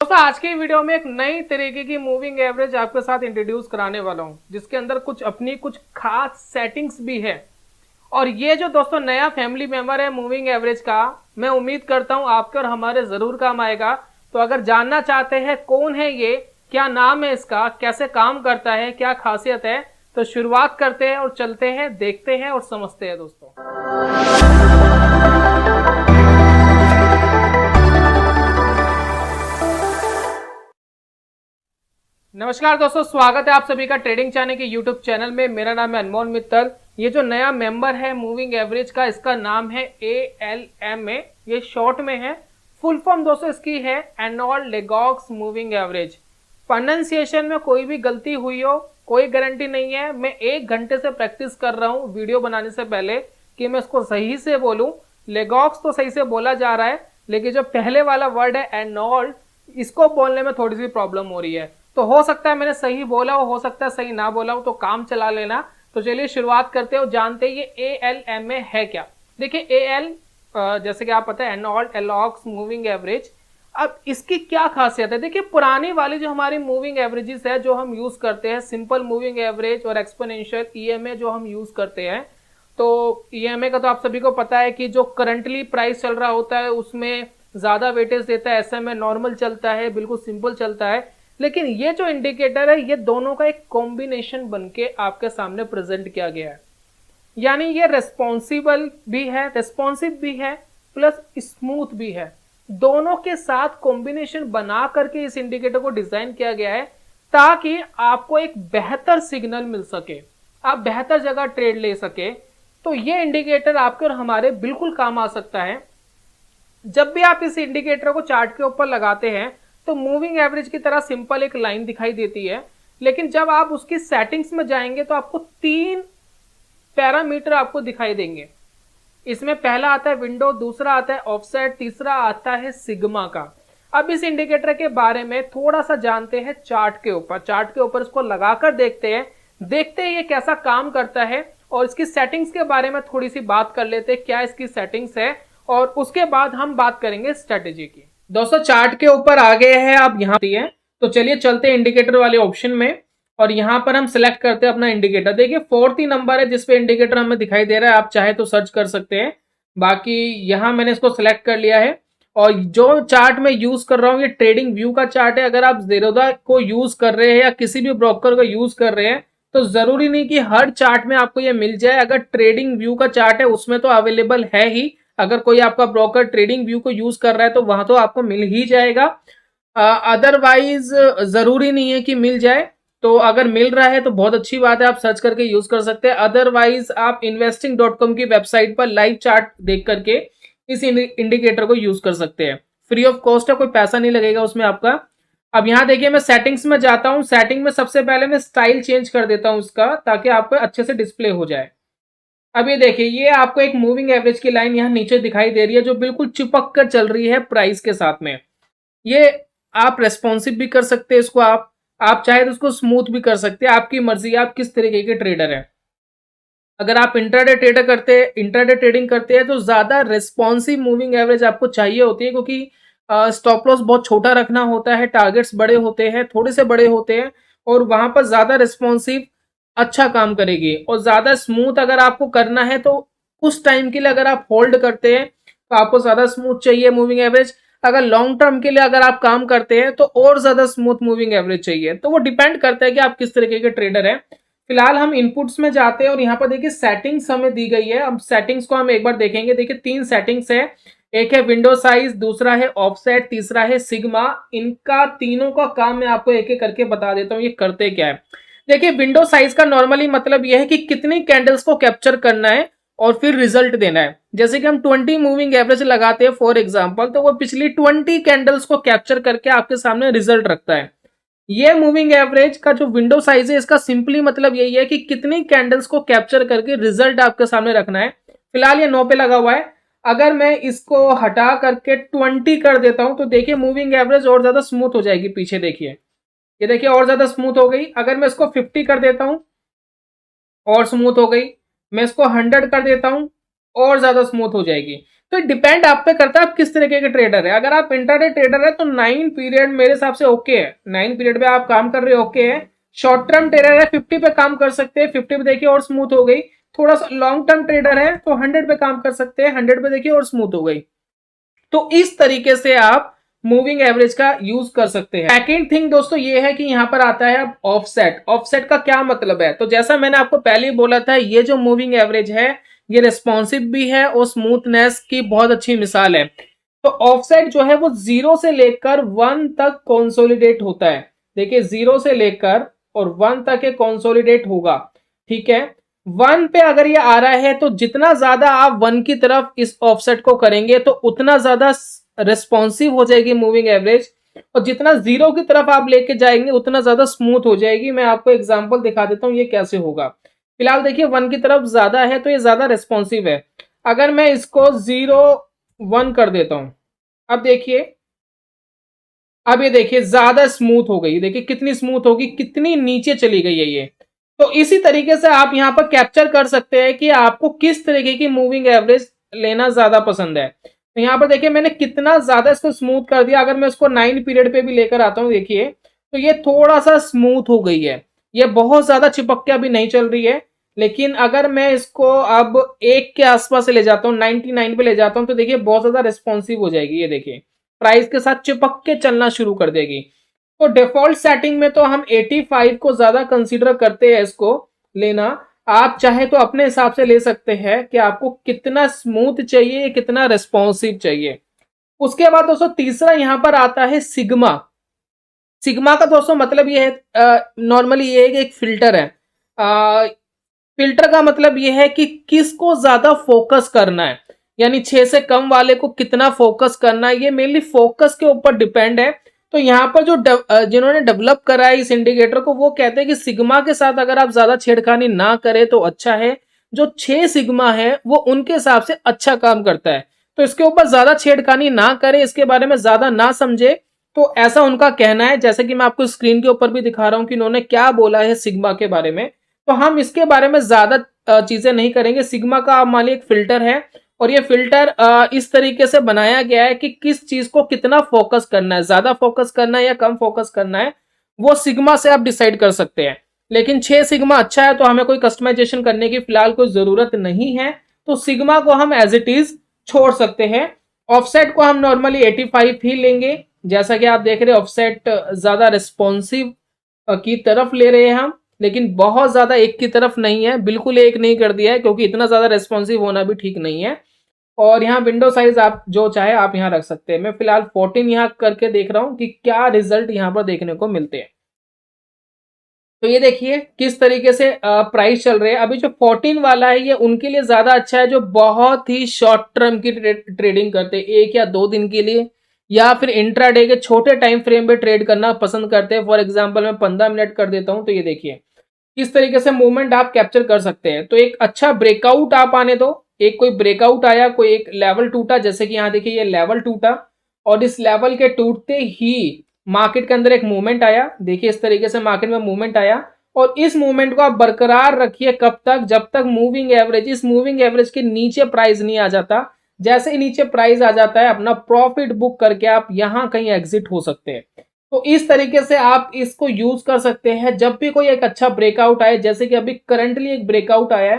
दोस्तों आज की वीडियो में एक नई तरीके की मूविंग एवरेज आपके साथ इंट्रोड्यूस कराने वाला हूं, जिसके अंदर कुछ खास सेटिंग्स भी है। और ये जो दोस्तों नया फैमिली मेंबर है मूविंग एवरेज का, मैं उम्मीद करता हूं आपके और हमारे जरूर काम आएगा। तो अगर जानना चाहते हैं कौन है ये, क्या नाम है इसका, कैसे काम करता है, क्या खासियत है, तो शुरुआत करते हैं और चलते हैं, देखते हैं और समझते हैं दोस्तों। नमस्कार दोस्तों, स्वागत है आप सभी का ट्रेडिंग चैनल के यूट्यूब चैनल में। मेरा नाम है अनमोल मित्तल। ये जो नया मेंबर है मूविंग एवरेज का, इसका नाम है ALMA, ये शॉर्ट में है। फुल फॉर्म दोस्तों इसकी है एर्नोल्ड लेगॉक्स मूविंग एवरेज। प्रोनाउंसिएशन में कोई भी गलती हुई हो कोई गारंटी नहीं है। मैं 1 घंटे से प्रैक्टिस कर रहा हूँ वीडियो बनाने से पहले कि मैं इसको सही से बोलूँ। लेगॉक्स तो सही से बोला जा रहा है, लेकिन जो पहले वाला वर्ड है एर्नोल्ड, इसको बोलने में थोड़ी सी प्रॉब्लम हो रही है। तो हो सकता है मैंने सही बोला हो सकता है सही ना बोला हो, तो काम चला लेना। तो चलिए शुरुआत करते हो, जानते हैं ये ALMA है क्या। देखिए AL जैसे कि आप पता है एर्नोल्ड लेगॉक्स मूविंग एवरेज। अब इसकी क्या खासियत है, देखिए पुरानी वाली जो हमारी मूविंग एवरेजेस है जो हम यूज करते हैं, सिंपल मूविंग एवरेज और एक्सपोनेंशियल EMA जो हम यूज करते हैं, तो EMA का तो आप सभी को पता है कि जो करंटली प्राइस चल रहा होता है उसमें ज्यादा वेटेज देता है, SMA नॉर्मल चलता है, बिल्कुल सिंपल चलता है। लेकिन ये जो इंडिकेटर है ये दोनों का एक कॉम्बिनेशन बनके आपके सामने प्रेजेंट किया गया है। यानी ये रेस्पॉन्सिबल भी है, रेस्पॉन्सिव भी है, प्लस स्मूथ भी है। दोनों के साथ कॉम्बिनेशन बना करके इस इंडिकेटर को डिजाइन किया गया है ताकि आपको एक बेहतर सिग्नल मिल सके, आप बेहतर जगह ट्रेड ले सके। तो ये इंडिकेटर आपके और हमारे बिल्कुल काम आ सकता है। जब भी आप इस इंडिकेटर को चार्ट के ऊपर लगाते हैं तो मूविंग एवरेज की तरह सिंपल एक लाइन दिखाई देती है, लेकिन जब आप उसकी सेटिंग्स में जाएंगे तो आपको 3 पैरामीटर आपको दिखाई देंगे। इसमें पहला आता है विंडो, दूसरा आता है ऑफसेट, तीसरा आता है सिग्मा का। अब इस इंडिकेटर के बारे में थोड़ा सा जानते हैं चार्ट के ऊपर। चार्ट के ऊपर इसको लगाकर देखते हैं ये कैसा काम करता है, और इसकी सेटिंग्स के बारे में थोड़ी सी बात कर लेते हैं, क्या इसकी सेटिंग्स है, और उसके बाद हम बात करेंगे स्ट्रेटेजी की। दोस्तों चार्ट के ऊपर आ गए हैं आप यहाँ हैं, तो चलिए चलते हैं इंडिकेटर वाले ऑप्शन में, और यहाँ पर हम सिलेक्ट करते हैं अपना इंडिकेटर। देखिए 4th ही नंबर है जिसपे इंडिकेटर हमें दिखाई दे रहा है, आप चाहे तो सर्च कर सकते हैं। बाकी यहाँ मैंने इसको सिलेक्ट कर लिया है। और जो चार्ट में यूज कर रहा हूँ ये ट्रेडिंग व्यू का चार्ट है। अगर आप ज़ीरोधा को यूज कर रहे हैं या किसी भी ब्रोकर को यूज कर रहे हैं तो जरूरी नहीं कि हर चार्ट में आपको ये मिल जाए। अगर ट्रेडिंग व्यू का चार्ट है उसमें तो अवेलेबल है ही, अगर कोई आपका ब्रोकर ट्रेडिंग व्यू को यूज कर रहा है तो वहां तो आपको मिल ही जाएगा। अदरवाइज जरूरी नहीं है कि मिल जाए। तो अगर मिल रहा है तो बहुत अच्छी बात है, आप सर्च करके यूज कर सकते हैं। अदरवाइज आप investing.com की वेबसाइट पर लाइव चार्ट देख करके इस इंडिकेटर को यूज कर सकते हैं। फ्री ऑफ कॉस्ट है, कोई पैसा नहीं लगेगा उसमें आपका। अब यहाँ देखिए मैं सेटिंग्स में जाता हूँ। सेटिंग में सबसे पहले मैं स्टाइल चेंज कर देता हूँ इसका, ताकि आपको अच्छे से डिस्प्ले हो जाए। अब ये देखिए ये आपको एक मूविंग एवरेज की लाइन यहाँ नीचे दिखाई दे रही है जो बिल्कुल चिपक कर चल रही है प्राइस के साथ में। ये आप रेस्पॉन्सिव भी कर सकते हैं इसको, आप चाहे तो उसको स्मूथ भी कर सकते हैं, आपकी मर्जी, आप किस तरीके के ट्रेडर हैं। अगर आप इंट्राडे ट्रेडिंग करते हैं तो ज्यादा रेस्पॉन्सिव मूविंग एवरेज आपको चाहिए होती है, क्योंकि स्टॉप लॉस बहुत छोटा रखना होता है, टारगेट्स बड़े होते हैं, थोड़े से बड़े होते हैं, और वहां पर ज्यादा रेस्पॉन्सिव अच्छा काम करेगी। और ज्यादा स्मूथ अगर आपको करना है तो उस टाइम के लिए अगर आप होल्ड करते हैं तो आपको ज्यादा स्मूथ चाहिए मूविंग एवरेज। अगर लॉन्ग टर्म के लिए अगर आप काम करते हैं तो और ज्यादा स्मूथ मूविंग एवरेज चाहिए। तो वो डिपेंड करता है कि आप किस तरीके के ट्रेडर हैं। फिलहाल हम इनपुट्स में जाते हैं और यहाँ पर देखिए सेटिंग्स हमें दी गई है। अब सेटिंग्स को हम एक बार देखेंगे। देखिए 3 सेटिंग्स है, एक है विंडो साइज, दूसरा है ऑफसेट, तीसरा है सिग्मा। इनका तीनों का काम मैं आपको एक एक करके बता देता हूँ ये करते क्या है। देखिए विंडो साइज का नॉर्मली मतलब यह है कि कितनी कैंडल्स को कैप्चर करना है और फिर रिजल्ट देना है। जैसे कि हम 20 मूविंग एवरेज लगाते हैं फॉर एग्जांपल, तो वो पिछली 20 कैंडल्स को कैप्चर करके आपके सामने रिजल्ट रखता है। ये मूविंग एवरेज का जो विंडो साइज है इसका सिंपली मतलब यही है कि कितनी कैंडल्स को कैप्चर करके रिजल्ट आपके सामने रखना है। फिलहाल ये 9 पे लगा हुआ है। अगर मैं इसको हटा करके 20 कर देता हूं तो देखिए मूविंग एवरेज और ज्यादा स्मूथ हो जाएगी। पीछे देखिए, ये देखिए और ज्यादा स्मूथ हो गई। अगर मैं इसको 50 कर देता हूं और स्मूथ हो गई, मैं इसको 100 कर देता हूं और ज्यादा स्मूथ हो जाएगी। तो डिपेंड आप पे करता है आप किस तरीके के ट्रेडर है। अगर आप इंट्राडे ट्रेडर है तो 9 पीरियड मेरे हिसाब से ओके है, 9 पीरियड पे आप काम कर रहे हो ओके है। शॉर्ट टर्म ट्रेडर है 50 पे काम कर सकते हैं, 50 पे देखिए और स्मूथ हो गई। थोड़ा सा लॉन्ग टर्म ट्रेडर है तो 100 पे काम कर सकते हैं, 100 पे देखिए और स्मूथ हो गई। तो इस तरीके से आप मूविंग एवरेज का यूज कर सकते हैं। सेकेंड थिंग दोस्तों ये है कि यहां पर आता है ऑफसेट। ऑफसेट का क्या मतलब है, तो जैसा मैंने आपको पहले ही बोला था, ये जो मूविंग एवरेज है ये रिस्पॉन्सिव भी है और स्मूथनेस की बहुत अच्छी मिसाल है। तो ऑफसेट जो है वो 0 से लेकर 1 तक कंसोलिडेट होता है। देखिए 0 से लेकर और 1 तक ये कंसोलिडेट होगा, ठीक है। 1 पे अगर ये आ रहा है तो जितना ज्यादा आप 1 की तरफ इस ऑफसेट को करेंगे तो उतना ज्यादा रिस्पॉन्सिव हो जाएगी मूविंग एवरेज, और जितना 0 की तरफ आप लेके जाएंगे उतना ज्यादा स्मूथ हो जाएगी। मैं आपको एग्जांपल दिखा देता हूं ये कैसे होगा। फिलहाल देखिए 1 की तरफ ज्यादा है तो ये ज्यादा रिस्पॉन्सिव है। अगर मैं इसको 0 1 कर देता हूं, अब देखिए, अब ये देखिए ज्यादा स्मूथ हो गई। देखिए कितनी स्मूथ होगी, कितनी नीचे चली गई है ये। तो इसी तरीके से आप यहां पर कैप्चर कर सकते हैं कि आपको किस तरीके की मूविंग एवरेज लेना ज्यादा पसंद है। तो यहां पर देखिए मैंने कितना ज्यादा इसको स्मूथ कर दिया। अगर मैं इसको 9 पीरियड पे भी लेकर आता हूं देखिए तो ये थोड़ा सा स्मूथ हो गई है, ये बहुत ज्यादा चिपक के अभी नहीं चल रही है। लेकिन अगर मैं इसको अब 1 के आसपास ले जाता हूँ, 99 पे ले जाता हूँ, तो देखिए बहुत ज्यादा रिस्पॉन्सिव हो जाएगी। ये देखिए प्राइस के साथ चिपक के चलना शुरू कर देगी। तो डिफॉल्ट सेटिंग में तो हम 85 को ज्यादा कंसीडर करते हैं इसको लेना। आप चाहे तो अपने हिसाब से ले सकते हैं कि आपको कितना स्मूथ चाहिए, कितना रिस्पॉन्सिव चाहिए। उसके बाद दोस्तों तीसरा यहां पर आता है सिग्मा। सिग्मा का दोस्तों मतलब ये है, नॉर्मली ये है कि एक फिल्टर है। फिल्टर का मतलब ये है कि किसको ज्यादा फोकस करना है, यानी 6 से कम वाले को कितना फोकस करना है, ये मेनली फोकस के ऊपर डिपेंड है। तो यहाँ पर जो जिन्होंने डेवलप करा है इस इंडिकेटर को, वो कहते हैं कि सिग्मा के साथ अगर आप ज्यादा छेड़खानी ना करें तो अच्छा है। जो 6 सिग्मा है वो उनके हिसाब से अच्छा काम करता है, तो इसके ऊपर ज्यादा छेड़खानी ना करें, इसके बारे में ज्यादा ना समझे, तो ऐसा उनका कहना है। जैसे कि मैं आपको स्क्रीन के ऊपर भी दिखा रहा हूं कि इन्होंने क्या बोला है सिग्मा के बारे में। तो हम इसके बारे में ज्यादा चीजें नहीं करेंगे। सिग्मा का आप मान लीजिए एक फिल्टर है, और ये फिल्टर इस तरीके से बनाया गया है कि किस चीज को कितना फोकस करना है, ज्यादा फोकस करना है या कम फोकस करना है, वो सिग्मा से आप डिसाइड कर सकते हैं। लेकिन 6 सिग्मा अच्छा है, तो हमें कोई कस्टमाइजेशन करने की फिलहाल कोई जरूरत नहीं है, तो सिग्मा को हम एज इट इज छोड़ सकते हैं। ऑफसेट को हम नॉर्मली 85 ही लेंगे। जैसा कि आप देख रहे हैं ऑफसेट ज्यादा रिस्पॉन्सिव की तरफ ले रहे हैं हम, लेकिन बहुत ज्यादा एक की तरफ नहीं है, बिल्कुल एक नहीं कर दिया है, क्योंकि इतना ज्यादा रेस्पॉन्सिव होना भी ठीक नहीं है। और यहाँ विंडो साइज आप जो चाहे आप यहाँ रख सकते हैं। मैं फिलहाल 14 यहाँ करके देख रहा हूँ कि क्या रिजल्ट यहाँ पर देखने को मिलते हैं। तो ये देखिए किस तरीके से प्राइस चल रहे हैं। अभी जो 14 वाला है ये उनके लिए ज्यादा अच्छा है जो बहुत ही शॉर्ट टर्म की ट्रेडिंग करते हैं, 1 या 2 दिन के लिए, या फिर इंट्राडे के छोटे टाइम फ्रेम पे ट्रेड करना पसंद करते हैं। फॉर एग्जांपल मैं 15 मिनट कर देता हूं, तो ये देखिए किस तरीके से मूवमेंट आप कैप्चर कर सकते हैं। तो एक अच्छा ब्रेकआउट आप आने दो, एक कोई ब्रेकआउट आया, कोई एक लेवल टूटा, जैसे कि यहाँ देखिए ये लेवल टूटा, और इस लेवल के टूटते ही मार्केट के अंदर एक मूवमेंट आया। देखिए इस तरीके से मार्केट में मूवमेंट आया, और इस मूवमेंट को आप बरकरार रखिए कब तक, जब तक मूविंग एवरेज, इस मूविंग एवरेज के नीचे प्राइस नहीं आ जाता। जैसे ही नीचे प्राइस आ जाता है अपना प्रॉफिट बुक करके आप यहां कहीं एग्जिट हो सकते हैं। तो इस तरीके से आप इसको यूज कर सकते हैं जब भी कोई एक अच्छा ब्रेकआउट आए, जैसे कि अभी करंटली एक ब्रेकआउट आया है।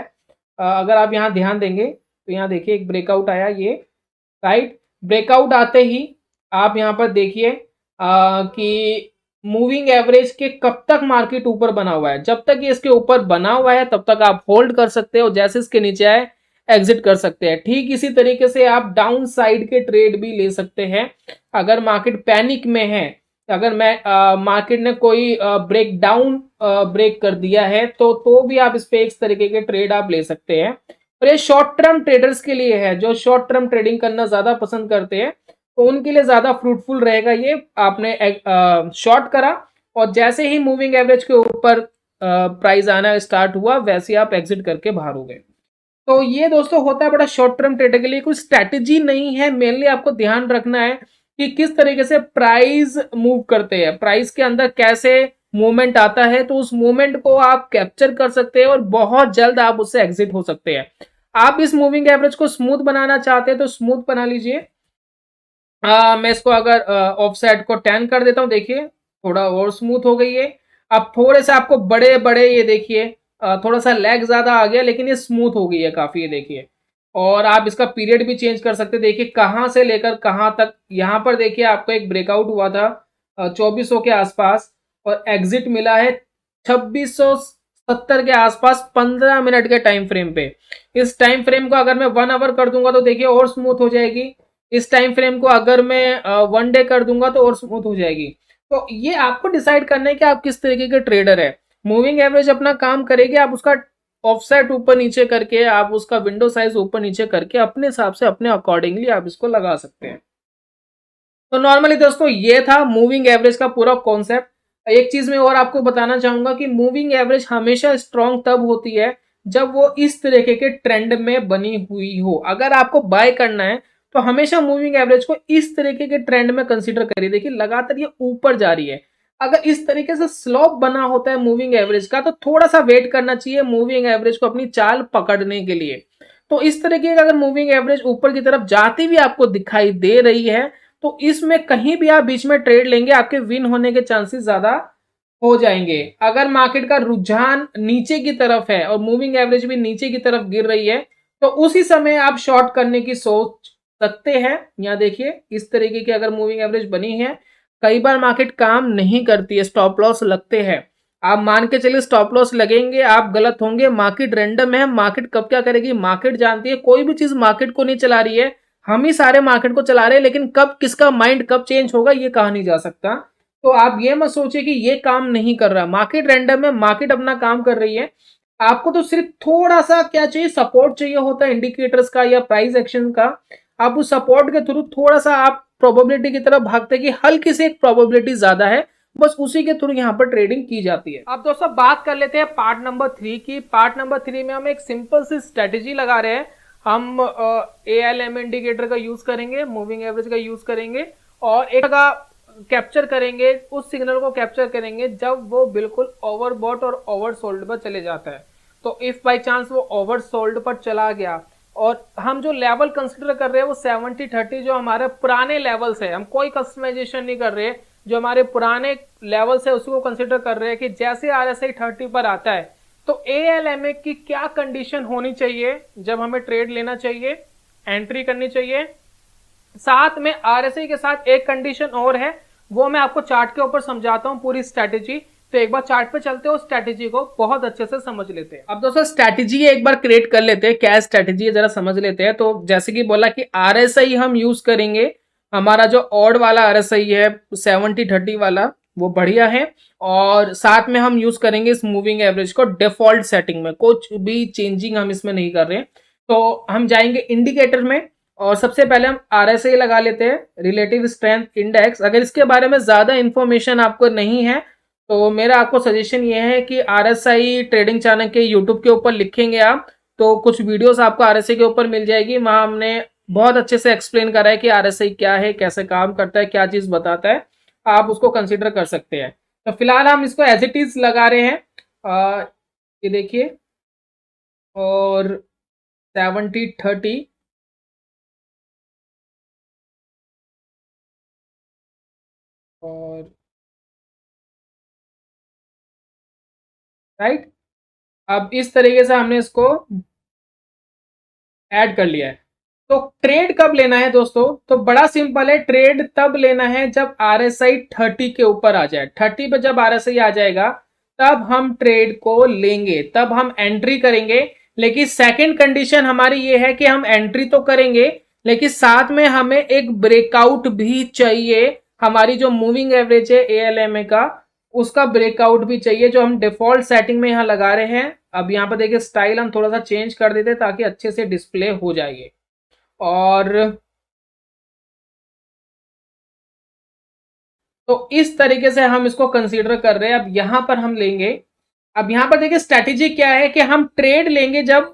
अगर आप यहाँ ध्यान देंगे तो यहाँ देखिए एक ब्रेकआउट आया ये, राइट। ब्रेकआउट आते ही आप यहाँ पर देखिए कि मूविंग एवरेज के कब तक मार्केट ऊपर बना हुआ है, जब तक ये इसके ऊपर बना हुआ है तब तक आप होल्ड कर सकते हो, जैसे इसके नीचे आए एग्जिट कर सकते हैं। ठीक इसी तरीके से आप डाउन साइड के ट्रेड भी ले सकते हैं। अगर मार्केट पैनिक में है, अगर मार्केट ने कोई ब्रेक डाउन ब्रेक कर दिया है, तो भी आप इस पे इस तरीके के ट्रेड आप ले सकते हैं। और ये शॉर्ट टर्म ट्रेडर्स के लिए है, जो शॉर्ट टर्म ट्रेडिंग करना ज्यादा पसंद करते हैं, तो उनके लिए ज्यादा फ्रूटफुल रहेगा ये। आपने शॉर्ट करा और जैसे ही मूविंग एवरेज के ऊपर प्राइस आना स्टार्ट हुआ, वैसे आप एग्जिट करके बाहर हो गए। तो ये दोस्तों होता है बड़ा शॉर्ट टर्म ट्रेडर के लिए, कोई स्ट्रैटेजी नहीं है। मेनली आपको ध्यान रखना है कि किस तरीके से प्राइस मूव करते हैं, प्राइस के अंदर कैसे मूवमेंट आता है, तो उस मूवमेंट को आप कैप्चर कर सकते हैं और बहुत जल्द आप उससे एग्जिट हो सकते हैं। आप इस मूविंग एवरेज को स्मूथ बनाना चाहते हैं तो स्मूथ बना लीजिए। मैं इसको अगर ऑफ साइड को 10 कर देता हूँ, देखिए थोड़ा और स्मूथ हो गई है। अब थोड़े से आपको बड़े बड़े ये देखिए थोड़ा सा लैग ज्यादा आ गया, लेकिन ये स्मूथ हो गई है काफी, ये देखिए। और आप इसका पीरियड भी चेंज कर सकते हैं, देखिए कहाँ से लेकर कहाँ तक। यहाँ पर देखिए आपको एक ब्रेकआउट हुआ था 2400 के आसपास, और एग्जिट मिला है 2670 के आसपास 15 मिनट के टाइम फ्रेम पे। इस टाइम फ्रेम को अगर मैं 1 आवर कर दूंगा तो देखिए और स्मूथ हो जाएगी। इस टाइम फ्रेम को अगर मैं 1 डे कर दूंगा तो और स्मूथ हो जाएगी। तो ये आपको डिसाइड करना है कि आप किस तरीके के ट्रेडर है। मूविंग एवरेज अपना काम करेगी, आप उसका ऑफसेट ऊपर नीचे करके, आप उसका विंडो साइज ऊपर नीचे करके अपने हिसाब से अपने अकॉर्डिंगली आप इसको लगा सकते हैं। तो नॉर्मली दोस्तों ये था मूविंग एवरेज का पूरा कॉन्सेप्ट। एक चीज मैं और आपको बताना चाहूंगा कि मूविंग एवरेज हमेशा स्ट्रॉन्ग तब होती है जब वो इस तरीके के ट्रेंड में बनी हुई हो। अगर आपको बाय करना है तो हमेशा मूविंग एवरेज को इस तरीके के ट्रेंड में कंसीडर करिए। देखिए लगातार ये ऊपर जा रही है। अगर इस तरीके से स्लोप बना होता है मूविंग एवरेज का तो थोड़ा सा वेट करना चाहिए मूविंग एवरेज को अपनी चाल पकड़ने के लिए। तो इस तरीके का अगर मूविंग एवरेज ऊपर की तरफ जाती हुई आपको दिखाई दे रही है तो इसमें कहीं भी आप बीच में ट्रेड लेंगे, आपके विन होने के चांसेस ज्यादा हो जाएंगे। अगर मार्केट का रुझान नीचे की तरफ है और मूविंग एवरेज भी नीचे की तरफ गिर रही है तो उसी समय आप शॉर्ट करने की सोच सकते हैं। यहाँ देखिए इस तरीके की अगर मूविंग एवरेज बनी है, कई बार मार्केट काम नहीं करती है, स्टॉप लॉस लगते हैं। आप मान के चलिए स्टॉप लॉस लगेंगे, आप गलत होंगे। मार्केट रैंडम है, मार्केट कब क्या करेगी मार्केट जानती है। कोई भी चीज मार्केट को नहीं चला रही है, हम ही सारे मार्केट को चला रहे हैं, लेकिन कब किसका माइंड कब चेंज होगा ये कहा नहीं जा सकता। तो आप ये मत सोचिए कि ये काम नहीं कर रहा। मार्केट रैंडम है, मार्केट अपना काम कर रही है। आपको तो सिर्फ थोड़ा सा क्या चाहिए, सपोर्ट चाहिए होता है इंडिकेटर्स का या प्राइस एक्शन का। आप उस सपोर्ट के थ्रू थोड़ा सा आप प्रोबेबिलिटी की तरफ भागते कि हल्की सी एक प्रोबेबिलिटी ज्यादा है, बस उसी के थ्रू यहाँ पर ट्रेडिंग की जाती है। अब दोस्तों बात कर लेते हैं पार्ट नंबर 3 की। पार्ट नंबर 3 में हम एक सिंपल सी स्ट्रेटेजी लगा रहे हैं। हम ALM इंडिकेटर का यूज करेंगे, मूविंग एवरेज का यूज करेंगे और एक का कैप्चर करेंगे, उस सिग्नल को कैप्चर करेंगे जब वो बिल्कुल ओवरबॉट और ओवरसोल्ड पर चले जाता है। तो इफ बाई चांस वो ओवरसोल्ड पर चला गया और हम जो लेवल कंसिडर कर रहे हैं वो 70-30 जो हमारे पुराने लेवल्स है, हम कोई कस्टमाइजेशन नहीं कर रहे, जो हमारे पुराने लेवल्स है उसको कंसिडर कर रहे हैं कि जैसे RSI 30 पर आता है तो ALMA की क्या कंडीशन होनी चाहिए जब हमें ट्रेड लेना चाहिए, एंट्री करनी चाहिए। साथ में RSI के साथ एक कंडीशन और है, वो मैं आपको चार्ट के ऊपर समझाता हूं पूरी स्ट्रैटेजी। तो एक बार चार्ट पे चलते हो, स्ट्रैटेजी को बहुत अच्छे से समझ लेते हैं। अब दोस्तों स्ट्रैटेजी एक बार क्रिएट कर लेते हैं, क्या स्ट्रैटेजी है जरा समझ लेते हैं। तो जैसे कि बोला कि RSI हम यूज करेंगे, हमारा जो ऑड वाला RSI है 70-30 वाला वो बढ़िया है। और साथ में हम यूज करेंगे इस मूविंग एवरेज को डिफॉल्ट सेटिंग में, कुछ भी चेंजिंग हम इसमें नहीं कर रहे। तो हम जाएंगे इंडिकेटर में और सबसे पहले हम RSI लगा लेते हैं, रिलेटिव स्ट्रेंथ इंडेक्स। अगर इसके बारे में ज्यादा इंफॉर्मेशन आपको नहीं है तो मेरा आपको सजेशन ये है कि RSI ट्रेडिंग चैनल के यूट्यूब के ऊपर लिखेंगे आप तो कुछ वीडियोस आपको RSI के ऊपर मिल जाएगी। वहां हमने बहुत अच्छे से एक्सप्लेन करा है कि RSI क्या है, कैसे काम करता है, क्या चीज बताता है। आप उसको कंसिडर कर सकते हैं। तो फिलहाल हम इसको एज इट इज लगा रहे हैं। ये देखिए, और 70-30 और राइट। अब इस तरीके से हमने इसको ऐड कर लिया है। तो ट्रेड कब लेना है दोस्तों, तो बड़ा सिंपल है, ट्रेड तब लेना है जब RSI 30 के ऊपर आ जाए। 30 पे जब RSI आ जाएगा तब हम ट्रेड को लेंगे, तब हम एंट्री करेंगे। लेकिन सेकंड कंडीशन हमारी ये है कि हम एंट्री तो करेंगे लेकिन साथ में हमें एक ब्रेकआउट भी चाहिए। हमारी जो मूविंग एवरेज है ALMA का, उसका ब्रेकआउट भी चाहिए जो हम डिफॉल्ट सेटिंग में यहाँ लगा रहे हैं। अब यहाँ पर देखिए स्टाइल हम थोड़ा सा चेंज कर देते ताकि अच्छे से डिस्प्ले हो जाएगी। और तो इस तरीके से हम इसको कंसीडर कर रहे हैं। अब यहां पर हम लेंगे, अब यहां पर देखिए स्ट्रैटेजी क्या है कि हम ट्रेड लेंगे जब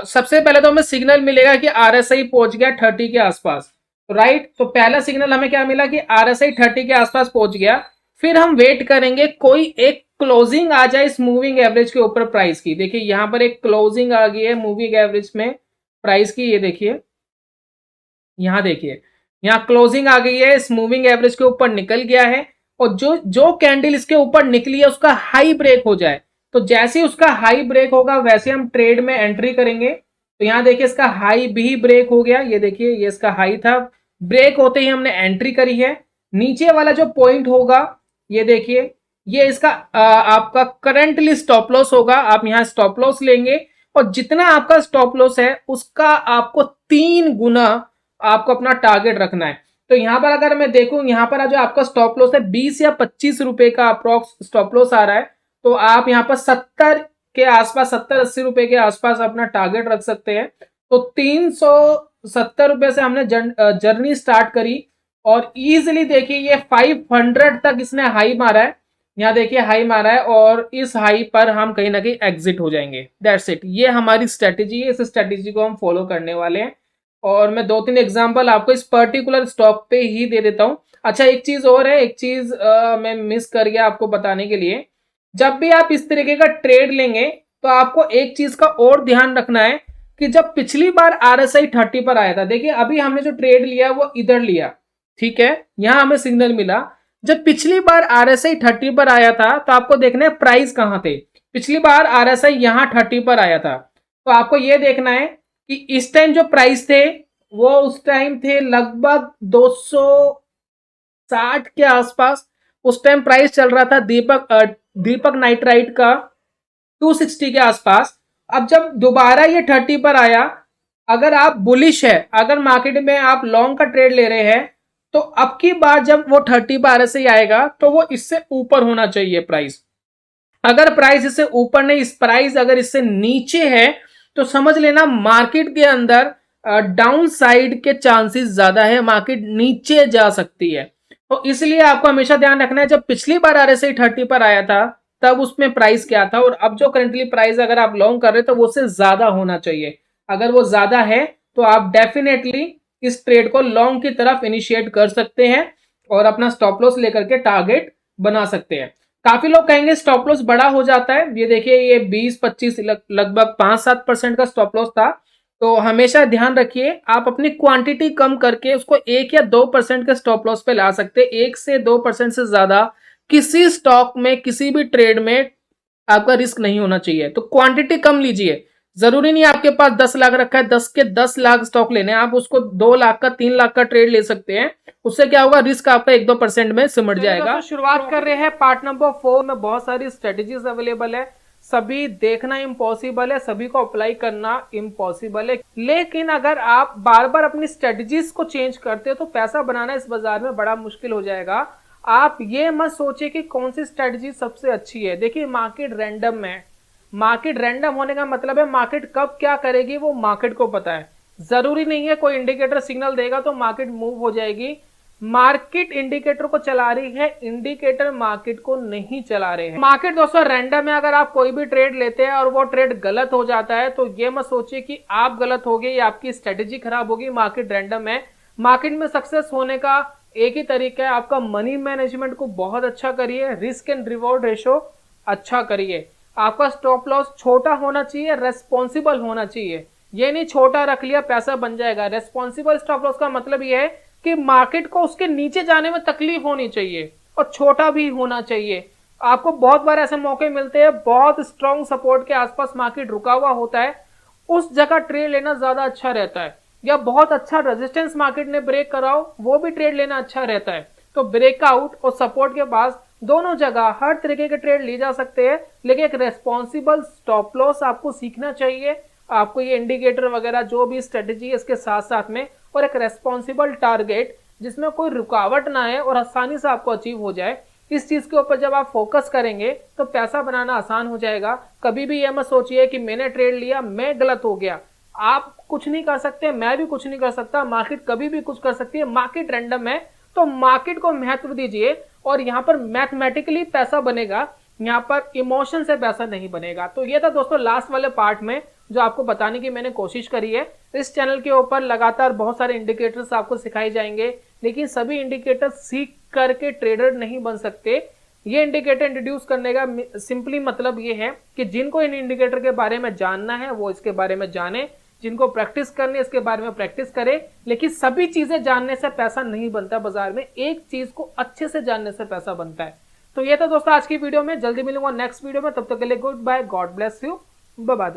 सबसे पहले तो हमें सिग्नल मिलेगा कि RSI पहुंच गया 30 के आसपास, राइट। तो पहला सिग्नल हमें क्या मिला कि RSI 30 के आसपास पहुंच गया। फिर हम वेट करेंगे कोई एक क्लोजिंग आ जाए इस मूविंग एवरेज के ऊपर प्राइस की। देखिए यहाँ पर एक क्लोजिंग आ गई है मूविंग एवरेज में प्राइस की, ये देखिए यहाँ देखिए यहाँ क्लोजिंग आ गई है, इस मूविंग एवरेज के ऊपर निकल गया है। और जो जो कैंडल इसके ऊपर निकली है उसका हाई ब्रेक हो जाए, तो जैसे ही उसका हाई ब्रेक होगा वैसे हम ट्रेड में एंट्री करेंगे। तो यहाँ देखिए इसका हाई भी ब्रेक हो गया, ये देखिए ये इसका हाई था, ब्रेक होते ही हमने एंट्री करी है। नीचे वाला जो पॉइंट होगा ये देखिए ये इसका आपका करंटली स्टॉप लॉस होगा। आप यहाँ स्टॉप लॉस लेंगे और जितना आपका स्टॉप लॉस है उसका आपको 3 गुना आपको अपना टारगेट रखना है। तो यहाँ पर अगर मैं देखूं यहाँ पर जो आपका स्टॉप लॉस है 20 या 25 रुपए का अप्रोक्स स्टॉप लॉस आ रहा है, तो आप यहाँ पर 70 के आसपास 70-80 रुपए के आसपास अपना टारगेट रख सकते हैं। तो 370 रुपए से हमने जर्नी स्टार्ट करी और इजिली देखिए ये 500 तक इसने हाई मारा है। यहाँ देखिए हाई मारा है और इस हाई पर हम कहीं ना कहीं एग्जिट हो जाएंगे। दैट्स इट, ये हमारी स्ट्रेटेजी है, इस स्ट्रेटेजी को हम फॉलो करने वाले हैं। और मैं 2-3 एग्जांपल आपको इस पर्टिकुलर स्टॉक पे ही दे देता हूं। अच्छा एक चीज और है, एक चीज मैं मिस कर गया आपको बताने के लिए। जब भी आप इस तरीके का ट्रेड लेंगे तो आपको एक चीज का और ध्यान रखना है कि जब पिछली बार RSI 30 पर आया था, देखिए अभी हमने जो ट्रेड लिया वो इधर लिया, ठीक है, यहां हमें सिग्नल मिला। जब पिछली बार RSI 30 पर आया था तो आपको देखना है प्राइस कहां थे। पिछली बार RSI यहां 30 पर आया था, तो आपको यह देखना है कि इस टाइम जो प्राइस थे वो उस टाइम थे लगभग 260 के आसपास। उस टाइम प्राइस चल रहा था दीपक नाइट्राइट का 260 के आसपास। अब जब दोबारा ये 30 पर आया, अगर आप बुलिश है, अगर मार्केट में आप लॉन्ग का ट्रेड ले रहे हैं, तो अब की बार जब वो 30 पर RSI आएगा तो वो इससे ऊपर होना चाहिए प्राइस। अगर प्राइस इससे ऊपर नहीं, इस प्राइस अगर इससे नीचे है तो समझ लेना मार्केट के अंदर डाउन साइड के चांसेस ज्यादा है, मार्केट नीचे जा सकती है। तो इसलिए आपको हमेशा ध्यान रखना है, जब पिछली बार RSI 30 पर आया था तब उसमें प्राइस क्या था, और अब जो करंटली प्राइस अगर आप लॉन्ग कर रहे हो तो वो उससे ज्यादा होना चाहिए। अगर वो ज्यादा है तो आप डेफिनेटली इस ट्रेड को लॉन्ग की तरफ इनिशिएट कर सकते हैं और अपना स्टॉप लॉस लेकर के टारगेट बना सकते हैं। काफी लोग कहेंगे स्टॉप लॉस बड़ा हो जाता है, ये देखिए ये 20-25 लगभग 5-7% का स्टॉप लॉस था। तो हमेशा ध्यान रखिए आप अपनी क्वांटिटी कम करके उसको 1 या 2% के स्टॉप लॉस पे ला सकते हैं। 1 से 2% से ज्यादा किसी स्टॉक में किसी भी ट्रेड में आपका रिस्क नहीं होना चाहिए। तो क्वांटिटी कम लीजिए, जरूरी नहीं आपके पास 10 लाख रखा है 10 के 10 लाख स्टॉक लेने, आप उसको 2 लाख का 3 लाख का ट्रेड ले सकते हैं। उससे क्या होगा, रिस्क आपका 1-2% में सिमट जाएगा। शुरुआत कर रहे हैं पार्ट नंबर 4 में। बहुत सारी स्ट्रेटेजीज अवेलेबल है, सभी देखना इम्पॉसिबल है, सभी को अप्लाई करना इम्पॉसिबल है। लेकिन अगर आप बार बार अपनी स्ट्रेटेजीज को चेंज करते हो तो पैसा बनाना इस बाजार में बड़ा मुश्किल हो जाएगा। आप ये मत सोचिए कि कौन सी स्ट्रेटेजी सबसे अच्छी है। देखिए मार्केट रैंडम है, मार्केट रैंडम होने का मतलब है मार्केट कब क्या करेगी वो मार्केट को पता है। जरूरी नहीं है कोई इंडिकेटर सिग्नल देगा तो मार्केट मूव हो जाएगी। मार्केट इंडिकेटर को चला रही है, इंडिकेटर मार्केट को नहीं चला रहे हैं। मार्केट दोस्तों रैंडम है, अगर आप कोई भी ट्रेड लेते हैं और वो ट्रेड गलत हो जाता है तो ये मत सोचिए कि आप गलत हो गए या आपकी स्ट्रेटेजी खराब होगी। मार्केट रैंडम है। मार्केट में सक्सेस होने का एक ही तरीका है, आपका मनी मैनेजमेंट को बहुत अच्छा करिए, रिस्क एंड रिवॉर्ड रेशो अच्छा करिए, आपका स्टॉप लॉस छोटा होना चाहिए, रेस्पॉन्सिबल होना चाहिए। ये नहीं छोटा रख लिया पैसा बन जाएगा। रेस्पॉन्सिबल स्टॉप लॉस का मतलब ये है कि मार्केट को उसके नीचे जाने में तकलीफ होनी चाहिए और छोटा भी होना चाहिए। आपको बहुत बार ऐसे मौके मिलते हैं, बहुत स्ट्रॉन्ग सपोर्ट के आसपास मार्केट रुका हुआ होता है, उस जगह ट्रेड लेना ज्यादा अच्छा रहता है। या बहुत अच्छा रेजिस्टेंस मार्केट ने ब्रेक कराओ, वो भी ट्रेड लेना अच्छा रहता है। तो ब्रेकआउट और सपोर्ट के पास दोनों जगह हर तरीके के ट्रेड ली जा सकते हैं, लेकिन एक रेस्पॉन्सिबल स्टॉप लॉस आपको सीखना चाहिए। आपको ये इंडिकेटर वगैरह जो भी स्ट्रेटेजी है इसके साथ साथ में, और एक रेस्पॉन्सिबल टारगेट जिसमें कोई रुकावट ना है और आसानी से आपको अचीव हो जाए, इस चीज के ऊपर जब आप फोकस करेंगे तो पैसा बनाना आसान हो जाएगा। कभी भी यह मत सोचिए कि मैंने ट्रेड लिया मैं गलत हो गया। आप कुछ नहीं कर सकते, मैं भी कुछ नहीं कर सकता, मार्केट कभी भी कुछ कर सकती है। मार्केट रैंडम है, तो मार्केट को महत्व दीजिए और यहाँ पर मैथमेटिकली पैसा बनेगा, यहाँ पर इमोशन से पैसा नहीं बनेगा। तो ये था दोस्तों लास्ट वाले पार्ट में जो आपको बताने की मैंने कोशिश करी है। इस चैनल के ऊपर लगातार बहुत सारे इंडिकेटर्स आपको सिखाए जाएंगे, लेकिन सभी इंडिकेटर सीख करके ट्रेडर नहीं बन सकते। ये इंडिकेटर इंट्रोड्यूस करने का सिंपली मतलब ये है कि जिनको इन इंडिकेटर के बारे में जानना है वो इसके बारे में जाने, जिनको प्रैक्टिस करनी है इसके बारे में प्रैक्टिस करें। लेकिन सभी चीजें जानने से पैसा नहीं बनता बाजार में, एक चीज को अच्छे से जानने से पैसा बनता है। तो ये था दोस्तों आज की वीडियो में, जल्दी मिलूंगा नेक्स्ट वीडियो में, तब तक के लिए goodbye, God bless you, bye bye.